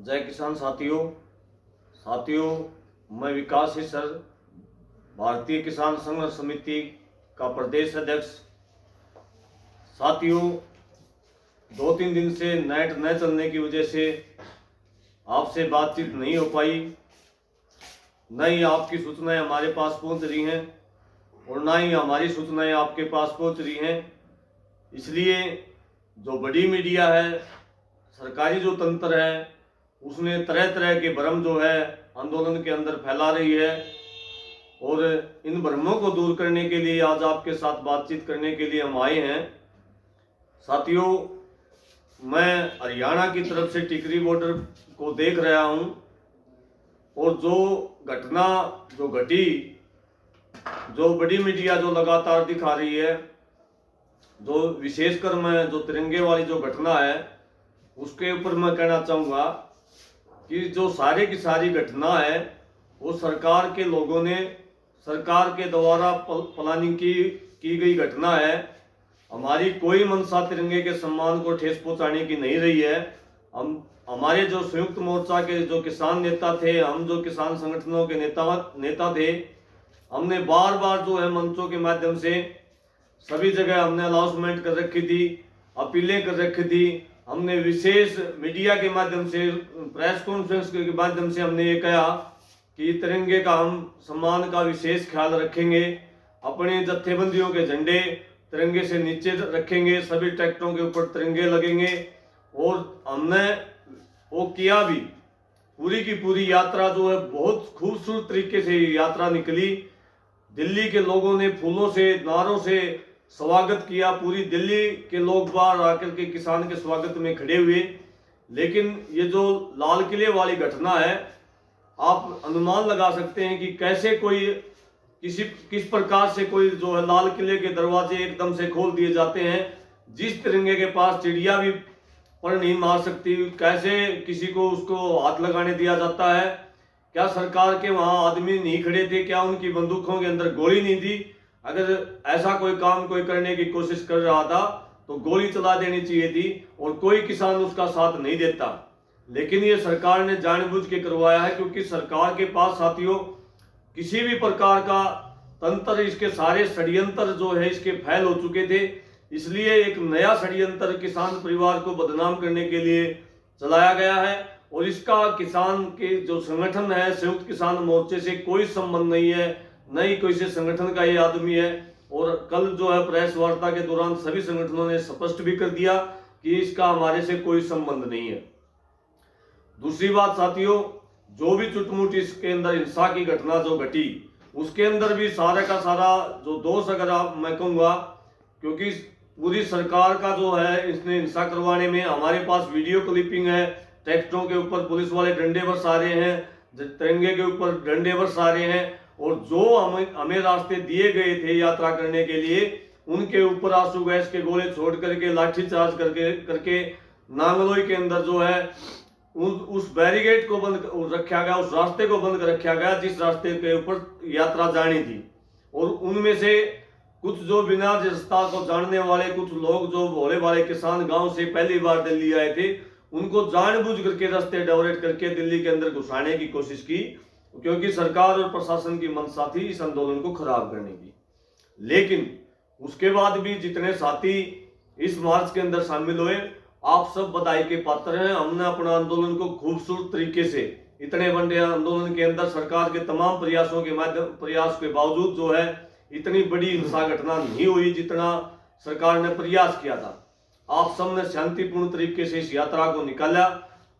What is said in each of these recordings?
जय किसान साथियों, मैं विकास सर, भारतीय किसान संघर्ष समिति का प्रदेश अध्यक्ष। साथियों, 2-3 दिन से नेट न चलने की वजह से आपसे बातचीत नहीं हो पाई, न ही आपकी सूचनाएं हमारे पास पहुंच रही हैं और ना ही हमारी सूचनाएं आपके पास पहुंच रही हैं। इसलिए जो बड़ी मीडिया है, सरकारी जो तंत्र है, उसने तरह तरह के भ्रम जो है आंदोलन के अंदर फैला रही है और इन भ्रमों को दूर करने के लिए आज आपके साथ बातचीत करने के लिए हम आए हैं। साथियों, मैं हरियाणा की तरफ से टिकरी बॉर्डर को देख रहा हूं और जो घटना जो घटी, जो बड़ी मीडिया जो लगातार दिखा रही है, जो विशेषकर मैं जो तिरंगे वाली जो घटना है उसके ऊपर मैं कहना चाहूँगा कि जो सारी की सारी घटना है वो सरकार के लोगों ने, सरकार के द्वारा प्लानिंग की गई घटना है। हमारी कोई मंशा तिरंगे के सम्मान को ठेस पहुंचाने की नहीं रही है। हमारे जो संयुक्त मोर्चा के जो किसान नेता थे, हम जो किसान संगठनों के नेता थे, हमने बार बार जो है मंचों के माध्यम से सभी जगह हमने अनाउंसमेंट कर रखी थी, अपीलें कर रखी थी। हमने विशेष मीडिया के माध्यम से, प्रेस कॉन्फ्रेंस के माध्यम से हमने ये कहा कि तिरंगे का हम सम्मान का विशेष ख्याल रखेंगे, अपने जत्थेबंदियों के झंडे तिरंगे से नीचे रखेंगे, सभी ट्रैक्टरों के ऊपर तिरंगे लगेंगे। और हमने वो किया भी। पूरी की पूरी यात्रा जो है बहुत खूबसूरत तरीके से यात्रा निकली। दिल्ली के लोगों ने फूलों से, नारों से स्वागत किया। पूरी दिल्ली के लोग बाहर आकर के किसान के स्वागत में खड़े हुए। लेकिन ये जो लाल किले वाली घटना है, आप अनुमान लगा सकते हैं कि कैसे कोई किस प्रकार से कोई जो है लाल किले के दरवाजे एकदम से खोल दिए जाते हैं। जिस तिरंगे के पास चिड़िया भी पर नहीं मार सकती, कैसे किसी को उसको हाथ लगाने दिया जाता है। क्या सरकार के वहां आदमी नहीं खड़े थे? क्या उनकी बंदूकों के अंदर गोली नहीं थी? अगर ऐसा कोई काम कोई करने की कोशिश कर रहा था तो गोली चला देनी चाहिए थी और कोई किसान उसका साथ नहीं देता। लेकिन ये सरकार ने जानबूझ के करवाया है, क्योंकि सरकार के पास साथियों किसी भी प्रकार का तंत्र, इसके सारे षड्यंत्र जो है इसके फैल हो चुके थे। इसलिए एक नया षड्यंत्र किसान परिवार को बदनाम करने के लिए चलाया गया है और इसका किसान के जो संगठन है, संयुक्त किसान मोर्चे से कोई संबंध नहीं है, न ही कोई से संगठन का ये आदमी है। और कल जो है प्रेस वार्ता के दौरान सभी संगठनों ने स्पष्ट भी कर दिया कि इसका हमारे से कोई संबंध नहीं है। दूसरी बात साथियों, जो भी चुटमुट इसके अंदर हिंसा की घटना जो घटी, उसके अंदर भी सारा का सारा जो दोष, अगर आप मैं कहूँगा, क्योंकि पूरी सरकार का जो है इसने हिंसा करवाने में, हमारे पास वीडियो क्लिपिंग है, ट्रैक्टरों के ऊपर पुलिस वाले डंडे बरस आ रहे हैं, तिरंगे के ऊपर डंडे बरस आ रहे हैं और जो हमें रास्ते दिए गए थे यात्रा करने के लिए, उनके ऊपर आंसू गैस के गोले छोड़ करके, लाठीचार्ज करके नांगलोई के अंदर जो है उस बैरिकेड को बंद रखा गया, उस रास्ते को बंद कर रखा गया जिस रास्ते के ऊपर यात्रा जानी थी। और उनमें से कुछ जो बिना रास्ता को जानने वाले कुछ लोग, जो भोले वाले किसान गांव से पहली बार दिल्ली आए थे, उनको जानबूझ करके रास्ते डाइवर्ट करके दिल्ली के अंदर घुसाने की कोशिश की, क्योंकि सरकार और प्रशासन की मंशा थी इस आंदोलन को खराब करने की। लेकिन उसके बाद भी जितने साथी इस मार्च के अंदर शामिल हुए, आप सब बधाई के पात्र हैं। हमने अपना आंदोलन को खूबसूरत तरीके से, इतने बड़े आंदोलन के अंदर सरकार के तमाम प्रयास के बावजूद जो है इतनी बड़ी हिंसा घटना नहीं हुई जितना सरकार ने प्रयास किया था। आप सबने शांतिपूर्ण तरीके से इस यात्रा को निकाला,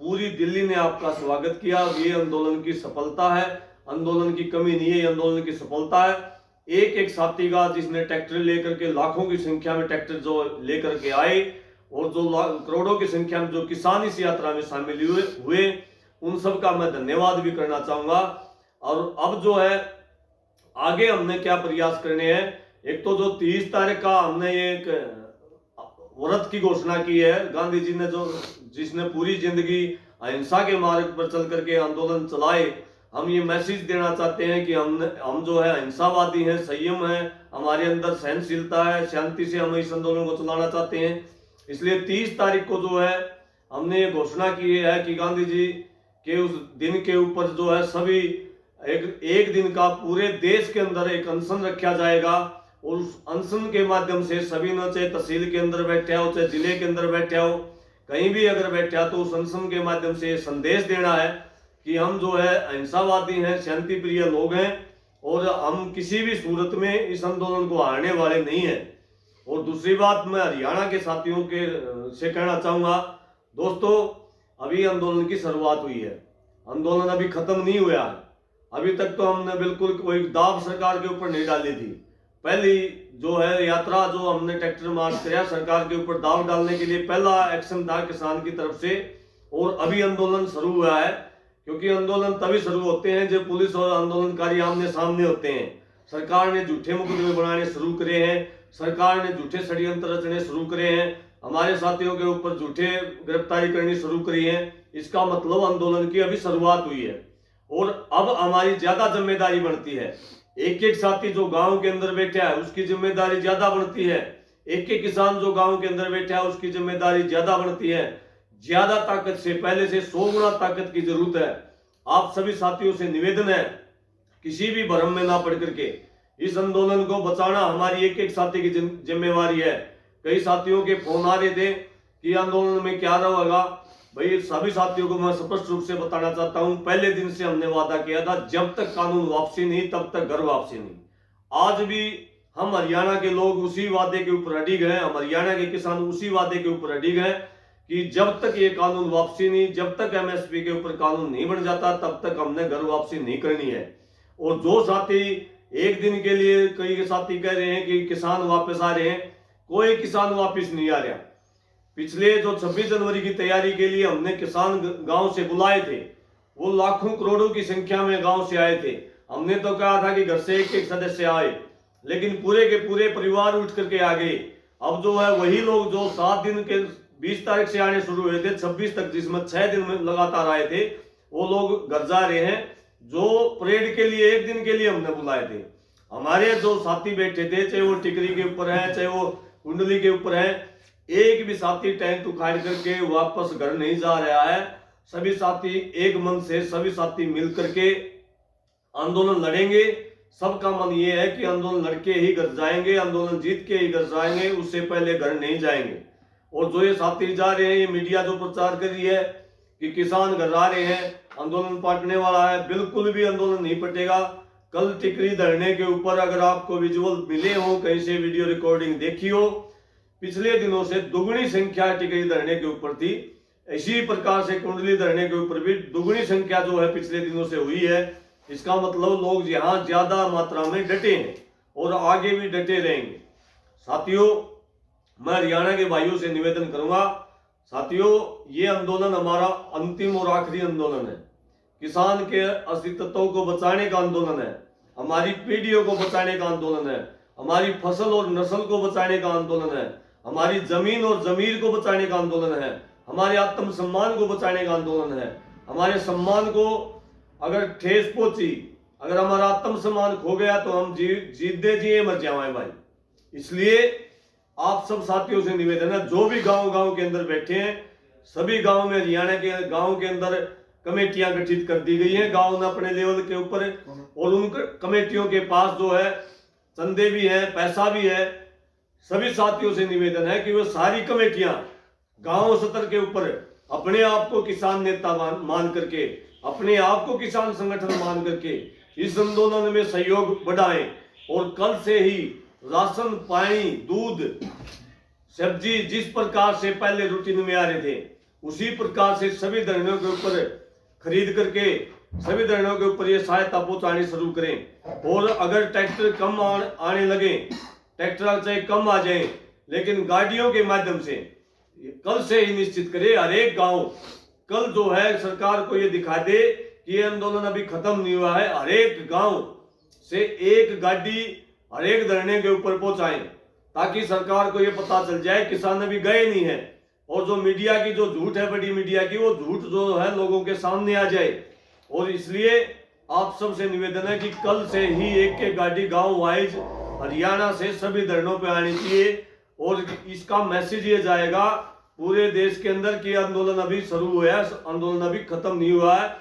पूरी दिल्ली ने आपका स्वागत किया। ये आंदोलन की सफलता है, आंदोलन की कमी नहीं है, आंदोलन की सफलता है। एक एक साथी का जिसने ट्रैक्टर लेकर के, लाखों की संख्या में ट्रैक्टर जो लेकर के आए और जो करोड़ों की संख्या में जो किसान इस यात्रा में शामिल हुए, उन सब का मैं धन्यवाद भी करना चाहूंगा। और अब जो है आगे हमने क्या प्रयास करने हैं, एक तो जो 30 तारीख का हमने एक व्रत की घोषणा की है, गांधी जी ने जिसने पूरी जिंदगी अहिंसा के मार्ग पर चल करके आंदोलन चलाए, हम ये मैसेज देना चाहते हैं कि हम जो है अहिंसावादी हैं, संयम है, हमारे अंदर सहनशीलता है, शांति से हम इस आंदोलन को चलाना चाहते हैं। इसलिए 30 तारीख को जो है हमने ये घोषणा की है कि गांधी जी कि उस दिन के ऊपर जो है सभी एक दिन का पूरे देश के अंदर एक अनशन रखा जाएगा और उस अनशन के माध्यम से सभी ने, चाहे तहसील के अंदर बैठे हो चाहे जिले के अंदर बैठे हो, कहीं भी अगर बैठा तो उस अनशन के माध्यम से संदेश देना है कि हम जो है अहिंसावादी हैं, शांति प्रिय लोग हैं और हम किसी भी सूरत में इस आंदोलन को हारने वाले नहीं हैं। और दूसरी बात मैं हरियाणा के साथियों के से कहना चाहूंगा, दोस्तों अभी आंदोलन की शुरुआत हुई है, आंदोलन अभी खत्म नहीं हुआ है। अभी तक तो हमने बिल्कुल कोई दाब सरकार के ऊपर नहीं डाली थी। पहली जो है यात्रा जो हमने ट्रैक्टर मार्च किया सरकार के ऊपर दाव डालने के लिए, पहला एक्शन था किसान की तरफ से। और अभी आंदोलन शुरू हुआ है, क्योंकि आंदोलन तभी शुरू होते हैं जब पुलिस और आंदोलनकारी आमने सामने होते हैं। सरकार ने झूठे मुकदमे बनाने शुरू करे हैं, सरकार ने झूठे षड्यंत्र रचने शुरू करे हैं, हमारे साथियों के ऊपर झूठे गिरफ्तारी करनी शुरू करी है। इसका मतलब आंदोलन की अभी शुरुआत हुई है और अब हमारी ज्यादा जिम्मेदारी बनती है। एक एक साथी जो गांव के अंदर बैठा है उसकी जिम्मेदारी ज्यादा बनती है, एक एक किसान जो गांव के अंदर बैठा है उसकी जिम्मेदारी ज्यादा बनती है। ज्यादा ताकत से पहले से 100 गुना ताकत की जरूरत है। आप सभी साथियों से निवेदन है, किसी भी भ्रम में ना पड़ करके इस आंदोलन को बचाना हमारी एक एक साथी की जिम्मेवारी है। कई साथियों के फोन आ रहे थे कि आंदोलन में क्या रहेगा। भाई सभी साथियों को मैं स्पष्ट रूप से बताना चाहता हूं, पहले दिन से हमने वादा किया था जब तक कानून वापसी नहीं तब तक घर वापसी नहीं। आज भी हम हरियाणा के लोग उसी वादे के ऊपर अडिग हैं, हम हरियाणा के किसान उसी वादे के ऊपर अडिग हैं कि जब तक ये कानून वापसी नहीं, जब तक एमएसपी के ऊपर कानून नहीं बन जाता तब तक हमने घर वापसी नहीं करनी है। और जो साथी एक दिन के लिए, कई साथी कह रहे हैं कि किसान वापस आ रहे हैं, कोई किसान वापस नहीं आ रहा। पिछले जो 26 जनवरी की तैयारी के लिए हमने किसान गांव से बुलाए थे, वो लाखों करोड़ों की संख्या में गांव से आए थे। हमने तो कहा था कि घर से एक एक सदस्य आए, लेकिन पूरे के पूरे परिवार उठ करके आ गए। अब जो है वही लोग जो 7 दिन के 20 तारीख से आने शुरू हुए थे 26 तक, जिसमें 6 दिन में लगातार आए थे, वो लोग घर जा रहे हैं। जो परेड के लिए एक दिन के लिए हमने बुलाए थे, हमारे जो साथी बैठे थे, चाहे वो टिकरी के ऊपर है चाहे वो कुंडली के ऊपर है, एक भी साथी टेंट उखाड़ करके वापस घर नहीं जा रहा है। सभी साथी एक मन से, सभी साथी मिल करके आंदोलन लड़ेंगे। सबका मन ये है कि आंदोलन लड़के ही घर जाएंगे, आंदोलन जीत के ही घर जाएंगे, उससे पहले घर नहीं जाएंगे। और जो ये साथी जा रहे हैं, ये मीडिया जो प्रचार कर रही है कि किसान घर आ रहे हैं, आंदोलन पटने वाला है, बिल्कुल भी आंदोलन नहीं पटेगा। कल टिकरी धरने के ऊपर अगर आपको विजुअल मिले हो, कहीं से वीडियो रिकॉर्डिंग देखी हो, पिछले दिनों से दुगनी संख्या टिकरी धरने के ऊपर थी। इसी प्रकार से कुंडली धरने के ऊपर भी दुगनी संख्या जो है पिछले दिनों से हुई है। इसका मतलब लोग यहाँ ज्यादा मात्रा में डटे हैं और आगे भी डटे रहेंगे। साथियों, मैं हरियाणा के भाइयों से निवेदन करूंगा, साथियों ये आंदोलन हमारा अंतिम और आखिरी आंदोलन है। किसान के अस्तित्व को बचाने का आंदोलन है, हमारी पीढ़ियों को बचाने का आंदोलन है, हमारी फसल और नस्ल को बचाने का आंदोलन है, हमारी जमीन और जमीर को बचाने का आंदोलन है, हमारे आत्म सम्मान को बचाने का आंदोलन है। हमारे सम्मान को अगर ठेस पहुंची, अगर हमारा आत्म सम्मान खो गया तो हम जीते जिए मर जाए भाई। इसलिए आप सब साथियों से निवेदन है, जो भी गांव के अंदर बैठे हैं, सभी गांव में, हरियाणा के गांव के अंदर कमेटियां गठित कर दी गई हैं गांव में अपने लेवल के ऊपर, और उन कमेटियों के पास जो है चंदे भी है, पैसा भी है। सभी साथियों से निवेदन है कि वो सारी कमेटियां गांव स्तर के ऊपर अपने आप को किसान नेता मान करके, अपने आप को किसान संगठन मान करके इस आंदोलन में सहयोग बढ़ाएं। और कल से ही राशन, पानी, दूध, सब्जी जिस प्रकार से पहले रूटीन में आ रहे थे, उसी प्रकार से सभी धरनों के ऊपर खरीद करके सभी धरनों के ऊपर ये सहायता पहुंचानी शुरू करें। और अगर ट्रैक्टर कम आने लगे, ट्रैक्टर चाहे कम आ जाए, लेकिन गाड़ियों के माध्यम से कल से ही निश्चित करे हर एक गांव, कल जो है सरकार को ये दिखा दे कि ये आंदोलन अभी खत्म नहीं हुआ है, हर एक गांव से एक गाड़ी हर एक धरने के ऊपर पहुंचाएं, ताकि सरकार को ये पता चल जाए किसान अभी गए नहीं है। और जो मीडिया की जो झूठ है, बड़ी मीडिया की, वो झूठ जो है लोगों के सामने आ जाए। और इसलिए आप सबसे निवेदन है कि कल से ही एक एक गाड़ी गांव वाइज हरियाणा से सभी धरनों पे आनी चाहिए। और इसका मैसेज ये जाएगा पूरे देश के अंदर कि आंदोलन अभी शुरू हुआ है, आंदोलन अभी खत्म नहीं हुआ है।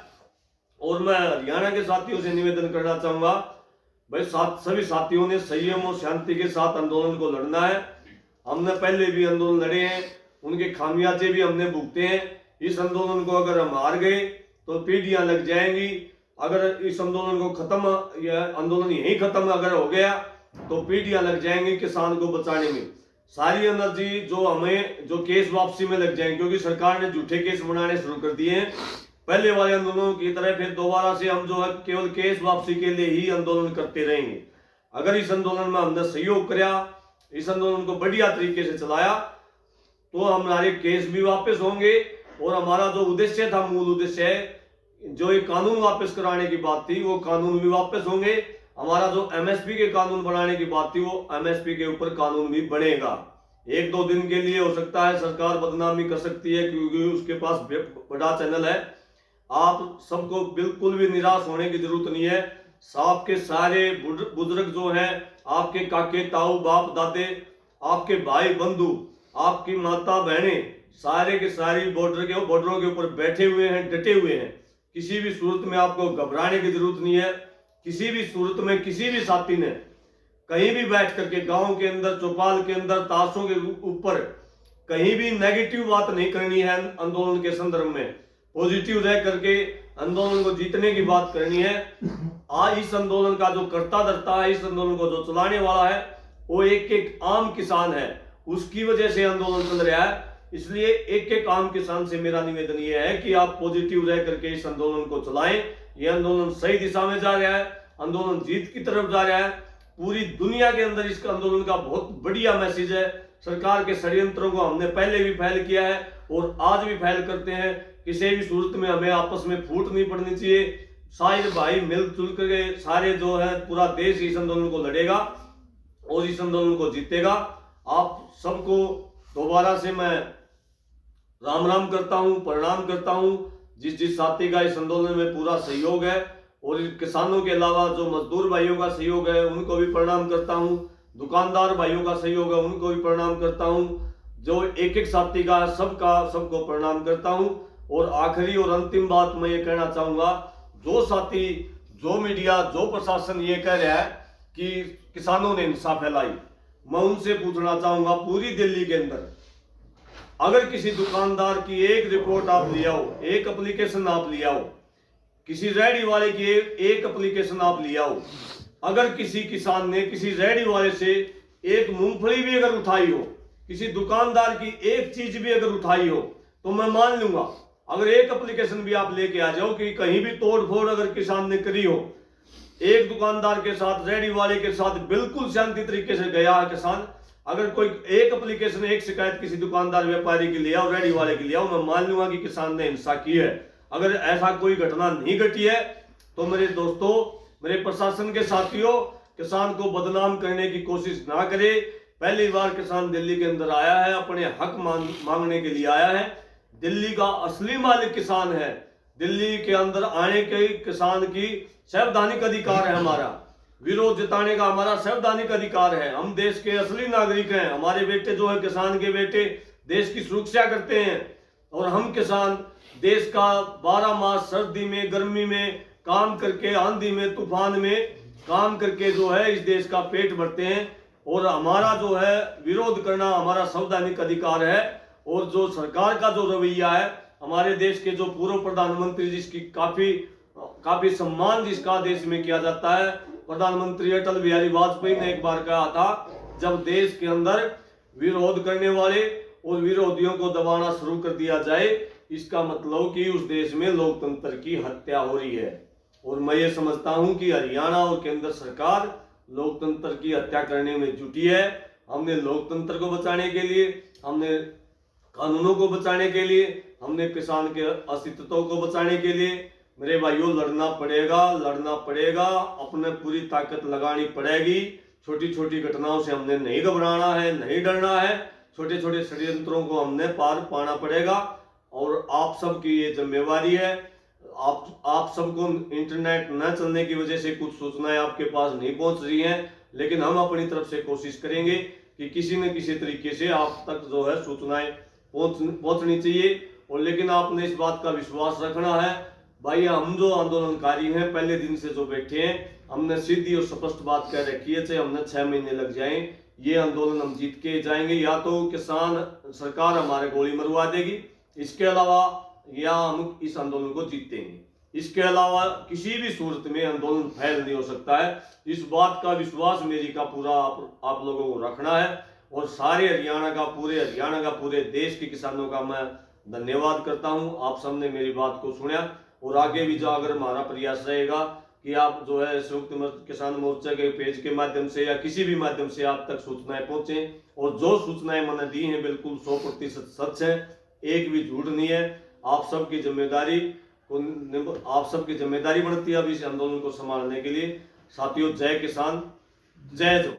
और मैं हरियाणा के साथियों से निवेदन करना चाहूंगा, भाई सभी साथियों ने संयम और शांति के साथ आंदोलन को लड़ना है। हमने पहले भी आंदोलन लड़े हैं, उनके खामियाजे भी हमने भुगते हैं। इस आंदोलन को अगर हम हार गए तो पीढ़ियां लग जाएंगी। अगर इस आंदोलन को खत्म, यह आंदोलन यही खत्म अगर हो गया तो पीढ़ियां लग जाएंगी किसान को बचाने में। सारी एनर्जी जो हमें जो केस वापसी में लग जाएंगे, क्योंकि सरकार ने झूठे केस बनाने शुरू कर दिए हैं पहले वाले आंदोलनों की तरह। फिर दोबारा से हम जो है केवल केस वापसी के लिए ही आंदोलन करते रहेंगे। अगर इस आंदोलन में हमने सहयोग किया, इस आंदोलन को बढ़िया तरीके से चलाया, तो हमारे केस भी वापस होंगे और हमारा जो उद्देश्य था, मूल उद्देश्य है जो एक कानून वापस कराने की बात थी, वो कानून भी वापस होंगे। हमारा जो एमएसपी के कानून बनाने की बात थी, वो एमएसपी के ऊपर कानून भी बनेगा। एक दो दिन के लिए हो सकता है सरकार बदनामी कर सकती है, क्योंकि उसके पास बड़ा चैनल है। आप सबको बिल्कुल भी निराश होने की जरूरत नहीं है। आपके सारे बुजुर्ग जो हैं, आपके काके ताऊ बाप दादे, आपके भाई बंधु, आपकी माता बहनें, सारे के सारी बॉर्डरों के ऊपर बैठे हुए हैं, डटे हुए हैं। किसी भी सूरत में आपको घबराने की जरूरत नहीं है। किसी भी सूरत में किसी भी साथी ने कहीं भी बैठ करके गांव के अंदर, चौपाल के अंदर, ताशों के ऊपर कहीं भी नेगेटिव बात नहीं करनी है। आंदोलन के संदर्भ में पॉजिटिव रह करके आंदोलन को जीतने की बात करनी है। आज इस आंदोलन का जो कर्ता धर्ता है, इस आंदोलन को जो चलाने वाला है, वो एक एक आम किसान है। उसकी वजह से आंदोलन चल रहा है। इसलिए एक एक आम किसान से मेरा निवेदन यह है कि आप पॉजिटिव रह करके इस आंदोलन को चलाएं। ये आंदोलन सही दिशा में जा रहा है, आंदोलन जीत की तरफ जा रहा है। पूरी दुनिया के अंदर इस आंदोलन का बहुत बढ़िया मैसेज है। सरकार के षड्यंत्रों को हमने पहले भी फैल किया है और आज भी फैल करते हैं। किसी भी सूरत में हमें आपस में फूट नहीं पड़नी चाहिए। सारे भाई मिलजुल करके सारे जो है पूरा देश इस आंदोलन को लड़ेगा और इस आंदोलन को जीतेगा। आप सबको दोबारा से मैं राम राम करता हूं, प्रणाम करता हूं। जिस साथी का इस आंदोलन में पूरा सहयोग है और किसानों के अलावा जो मजदूर भाइयों का सहयोग है उनको भी प्रणाम करता हूं। दुकानदार भाइयों का सहयोग है उनको भी प्रणाम करता हूं। जो एक एक साथी का सबको प्रणाम करता हूं। और आखिरी और अंतिम बात मैं ये कहना चाहूंगा, जो साथी, जो मीडिया, जो प्रशासन ये कह रहा है कि किसानों ने हिंसा फैलाई, मैं उनसे पूछना चाहूंगा, पूरी दिल्ली के अंदर अगर किसी दुकानदार की एक रिपोर्ट आप लिया हो, एक एप्लीकेशन आप लिया हो, किसी रेहड़ी वाले की एक एप्लीकेशन आप लिया हो, अगर किसी किसान ने किसी रेहड़ी वाले से एक मूंगफली भी अगर उठाई हो, किसी दुकानदार की एक चीज भी अगर उठाई हो, तो मैं मान लूंगा। अगर एक एप्लीकेशन भी आप लेके आ जाओ कि कहीं भी तोड़ फोड़ अगर किसान ने करी हो, एक दुकानदार के साथ, रेहड़ी वाले के साथ बिल्कुल शांति तरीके से गया है किसान, अगर कोई एक एप्लीकेशन, एक शिकायत किसी दुकानदार व्यापारी की लिया हो, रेहड़ी वाले की लिया हो, मैं मान लूंगा कि किसान ने हिंसा की है। अगर ऐसा कोई घटना नहीं घटी है तो मेरे दोस्तों, मेरे प्रशासन के साथियों, किसान को बदनाम करने की कोशिश ना करे। पहली बार किसान दिल्ली के अंदर आया है, अपने हक मांगने के लिए आया है। दिल्ली का असली मालिक किसान है। दिल्ली के अंदर आने के किसान की संवैधानिक अधिकार है। हमारा विरोध जताने का हमारा संवैधानिक अधिकार है। हम देश के असली नागरिक हैं। हमारे बेटे जो है, किसान के बेटे देश की सुरक्षा करते हैं और हम किसान देश का 12 मास सर्दी में, गर्मी में काम करके, आंधी में, तूफान में काम करके जो है इस देश का पेट भरते हैं। और हमारा जो है विरोध करना हमारा संवैधानिक अधिकार है। और जो सरकार का जो रवैया है, हमारे देश के जो पूर्व प्रधानमंत्री, जिसकी काफी सम्मान जिसका देश में किया जाता है, प्रधानमंत्री अटल बिहारी वाजपेयी ने एक बार कहा था, जब देश के अंदर विरोध करने वाले और विरोधियों को दबाना शुरू कर दिया जाए, इसका मतलब कि उस देश में लोकतंत्र की हत्या हो रही है। और मैं ये समझता हूं कि हरियाणा और केंद्र सरकार लोकतंत्र की हत्या करने में जुटी है। हमने लोकतंत्र को बचाने के लिए, हमने कानूनों को बचाने के लिए, हमने किसान के अस्तित्व को बचाने के लिए, मेरे भाइयों, लड़ना पड़ेगा, अपने पूरी ताकत लगानी पड़ेगी। छोटी छोटी घटनाओं से हमने नहीं घबराना है, नहीं डरना है। छोटे छोटे षड्यंत्रों को हमने पार पाना पड़ेगा और आप सबकी ये जिम्मेवारी है। आप सबको इंटरनेट न चलने की वजह से कुछ सूचनाएं आपके पास नहीं पहुंच रही हैं, लेकिन हम अपनी तरफ से कोशिश करेंगे कि किसी न किसी तरीके से आप तक जो है सूचनाएं पहुंचनी चाहिए। और लेकिन आपने इस बात का विश्वास रखना है भाई, हम जो आंदोलनकारी हैं पहले दिन से जो बैठे हैं, हमने सीधी और स्पष्ट बात कह रखी है, चाहे हमने 6 महीने लग जाएं, ये आंदोलन हम जीत के जाएंगे। या तो किसान सरकार हमारे गोली मरवा देगी, इसके अलावा या हम इस आंदोलन को जीतेंगे। इसके अलावा किसी भी सूरत में आंदोलन फैल नहीं हो सकता है। इस बात का विश्वास मेरी का पूरा आप लोगों को रखना है। और सारे हरियाणा का, पूरे देश के किसानों का मैं धन्यवाद करता हूं। आप सबने मेरी बात को सुना और आगे भी जो अगर हमारा प्रयास रहेगा कि आप जो है संयुक्त किसान मोर्चा के पेज के माध्यम से या किसी भी माध्यम से आप तक सूचनाएं पहुंचे। और जो सूचनाएं मैंने दी हैं बिल्कुल 100% सच है, एक भी झूठ नहीं है। आप सबकी जिम्मेदारी बनती है अब इस आंदोलन को संभालने के लिए। साथियों, जय किसान, जय जवान।